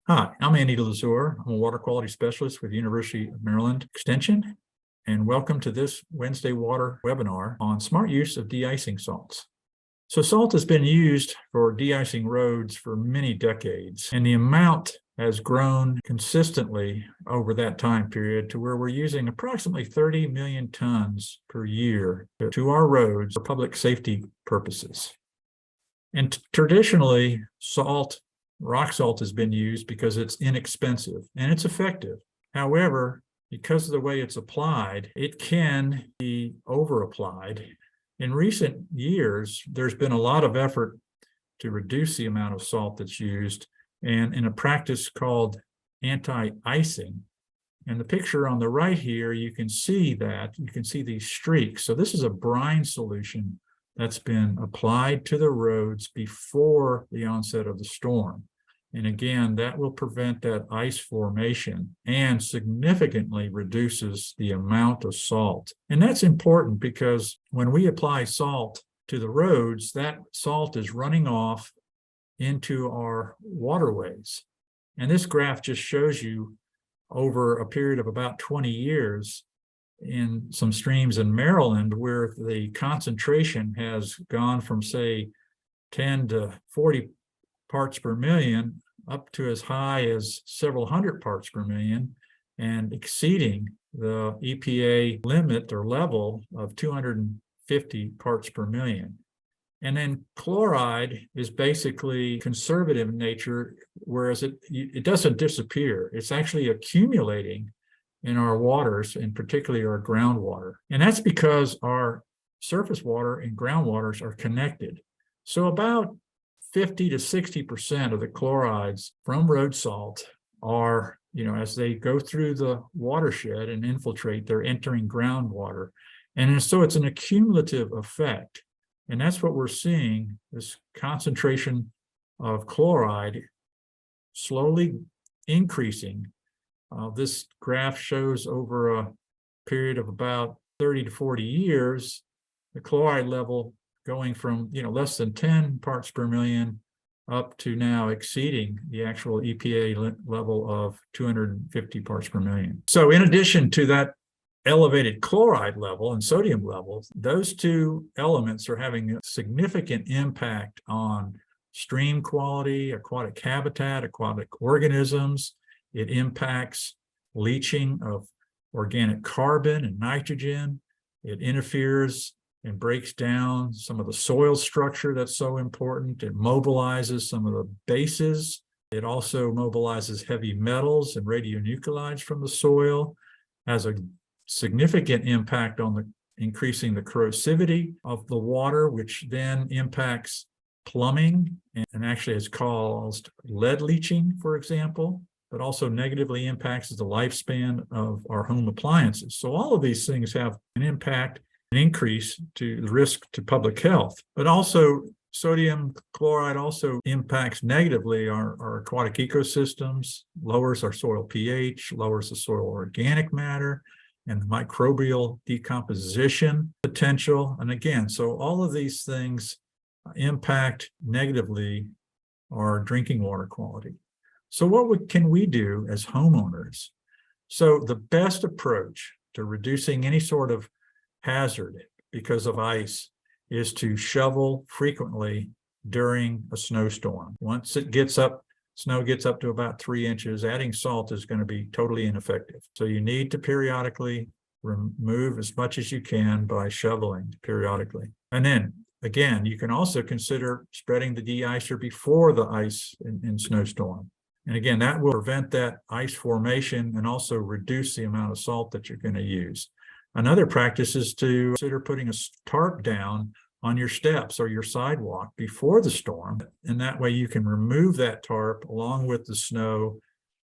Hi, I'm Andy Lazur. I'm a water quality specialist with University of Maryland Extension, and welcome to this Wednesday water webinar on smart use of de-icing salts. So salt has been used for de-icing roads for many decades, and the amount has grown consistently over that time period to where we're using approximately 30 million tons per year to our roads for public safety purposes. And traditionally, rock salt has been used because it's inexpensive and it's effective. However, because of the way it's applied, it can be over-applied. In recent years, there's been a lot of effort to reduce the amount of salt that's used, and in a practice called anti-icing. And the picture on the right here, you can see these streaks. So this is a brine solution that's been applied to the roads before the onset of the storm. And again, that will prevent that ice formation and significantly reduces the amount of salt. And that's important because when we apply salt to the roads, that salt is running off into our waterways. And this graph just shows you over a period of about 20 years, in some streams in Maryland where the concentration has gone from, say, 10 to 40 parts per million up to as high as several hundred parts per million and exceeding the EPA limit or level of 250 parts per million. And then chloride is basically conservative in nature, whereas it doesn't disappear. It's actually accumulating in our waters, and particularly our groundwater. And that's because our surface water and groundwaters are connected. So about 50 to 60% of the chlorides from road salt are, as they go through the watershed and infiltrate, they're entering groundwater. And so it's an accumulative effect. And that's what we're seeing, this concentration of chloride slowly increasing. This graph shows over a period of about 30 to 40 years, the chloride level going from less than 10 parts per million up to now exceeding the actual EPA level of 250 parts per million. So in addition to that elevated chloride level and sodium levels, those two elements are having a significant impact on stream quality, aquatic habitat, aquatic organisms. It impacts leaching of organic carbon and nitrogen. It interferes and breaks down some of the soil structure that's so important. It mobilizes some of the bases. It also mobilizes heavy metals and radionuclides from the soil, has a significant impact on increasing the corrosivity of the water, which then impacts plumbing and actually has caused lead leaching, for example, but also negatively impacts the lifespan of our home appliances. So all of these things have an impact, an increase to the risk to public health, but also sodium chloride also impacts negatively our aquatic ecosystems, lowers our soil pH, lowers the soil organic matter, and the microbial decomposition potential. And again, so all of these things impact negatively our drinking water quality. So what can we do as homeowners? So the best approach to reducing any sort of hazard because of ice is to shovel frequently during a snowstorm. Once snow gets up to about 3 inches, adding salt is going to be totally ineffective. So you need to periodically remove as much as you can by shoveling periodically. And then again, you can also consider spreading the de-icer before the ice in snowstorm. And again, that will prevent that ice formation and also reduce the amount of salt that you're going to use. Another practice is to consider putting a tarp down on your steps or your sidewalk before the storm. And that way you can remove that tarp along with the snow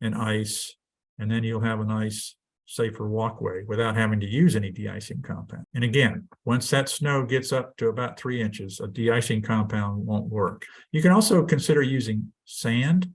and ice, and then you'll have a nice, safer walkway without having to use any de-icing compound. And again, once that snow gets up to about 3 inches, a de-icing compound won't work. You can also consider using sand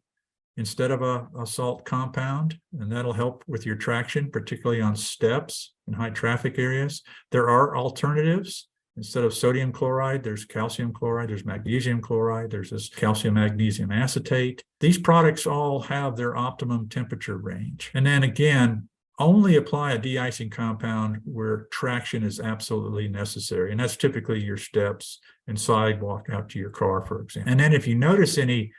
instead of a salt compound, and that'll help with your traction, particularly on steps in high traffic areas. There are alternatives Instead of sodium chloride, there's calcium chloride, there's magnesium chloride, there's this calcium magnesium acetate. These products all have their optimum temperature range. And then again, only apply a de-icing compound where traction is absolutely necessary. And that's typically your steps and sidewalk out to your car, for example. And then if you notice any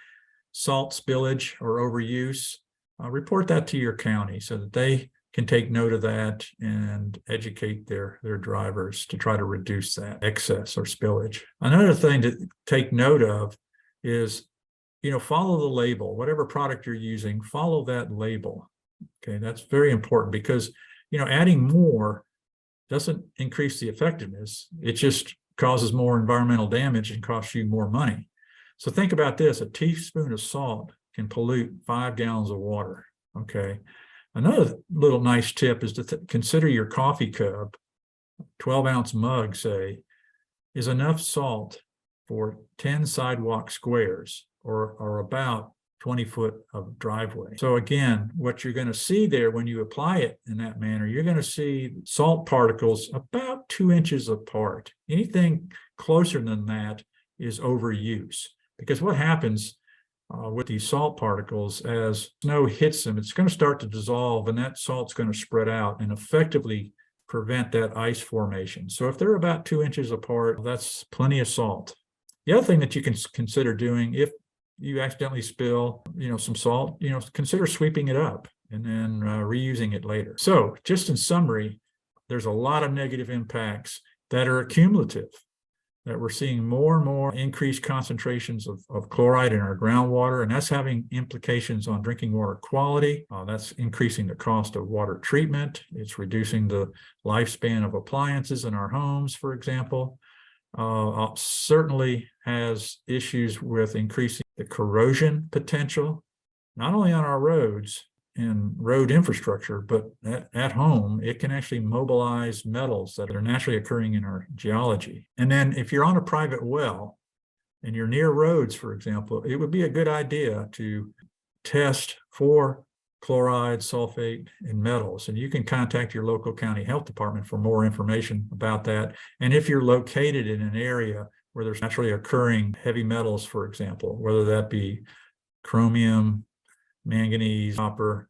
salt spillage or overuse, report that to your county so that they can take note of that and educate their drivers to try to reduce that excess or spillage. Another thing to take note of is, follow the label. Whatever product you're using, follow that label. Okay, that's very important because, adding more doesn't increase the effectiveness. It just causes more environmental damage and costs you more money. So think about this, a teaspoon of salt can pollute 5 gallons of water, okay? Another little nice tip is to consider your coffee cup, 12-ounce mug, say, is enough salt for 10 sidewalk squares or about 20 foot of driveway. So again, what you're going to see there when you apply it in that manner, you're going to see salt particles about 2 inches apart. Anything closer than that is overuse. Because what happens with these salt particles, as snow hits them, it's going to start to dissolve, and that salt's going to spread out and effectively prevent that ice formation. So if they're about 2 inches apart, that's plenty of salt. The other thing that you can consider doing, if you accidentally spill, some salt, consider sweeping it up and then reusing it later. So just in summary, there's a lot of negative impacts that are cumulative, that we're seeing more and more increased concentrations of chloride in our groundwater, and that's having implications on drinking water quality. That's increasing the cost of water treatment. It's reducing the lifespan of appliances in our homes, for example. Certainly has issues with increasing the corrosion potential, not only on our roads and road infrastructure, but at home, it can actually mobilize metals that are naturally occurring in our geology. And then if you're on a private well and you're near roads, for example, it would be a good idea to test for chloride, sulfate, and metals. And you can contact your local county health department for more information about that. And if you're located in an area where there's naturally occurring heavy metals, for example, whether that be chromium, manganese, copper,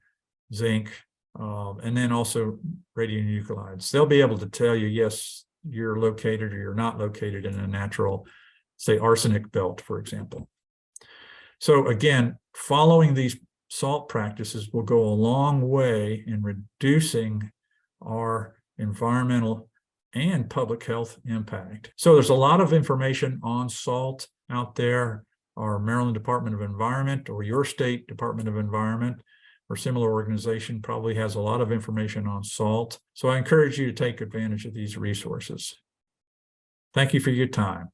zinc, and then also radionuclides. They'll be able to tell you, yes, you're located or you're not located in a natural, say, arsenic belt, for example. So again, following these salt practices will go a long way in reducing our environmental and public health impact. So there's a lot of information on salt out there. Our Maryland Department of Environment or your state Department of Environment or similar organization probably has a lot of information on salt. So I encourage you to take advantage of these resources. Thank you for your time.